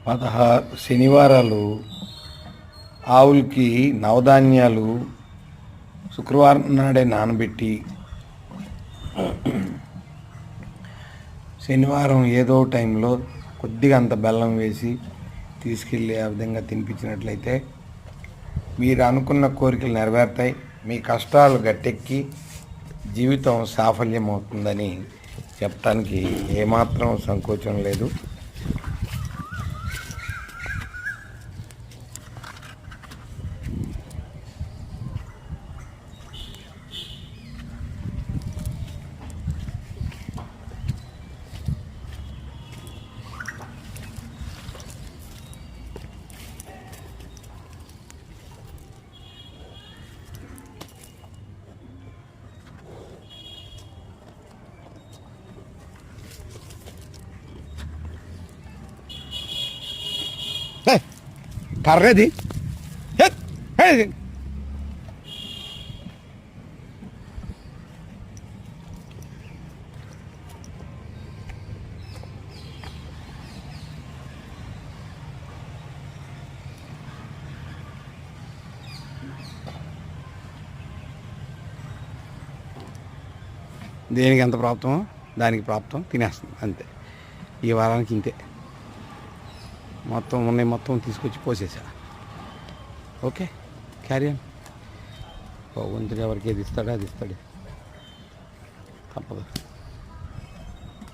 16 శనివారాలు ఆవులకి నవధాన్యాలు శుక్రవారం నాడే నానబెట్టి శనివారం ఏదో టైంలో కొద్దిగా అంత బెల్లం వేసి తీసుకెళ్ళి ఆ విధంగా తినిపించినట్లయితే మీరు అనుకున్న కోరికలు నెరవేరుతాయి, మీ కష్టాలు గట్టెక్కి జీవితం సాఫల్యమవుతుందని చెప్పడానికి ఏమాత్రం సంకోచం లేదు. కర్రది దేనికి ఎంత ప్రాప్తమో దానికి ప్రాప్తం తినేస్తుంది అంతే. ఈ వారానికి ఇంతే, మొత్తం ఉన్నాయి మొత్తం తీసుకొచ్చి పోసేసా. ఓకే, క్యారియన్. భగవంతుడు ఎవరికి ఏది ఇస్తాడో అది ఇస్తాడు, తప్పదు.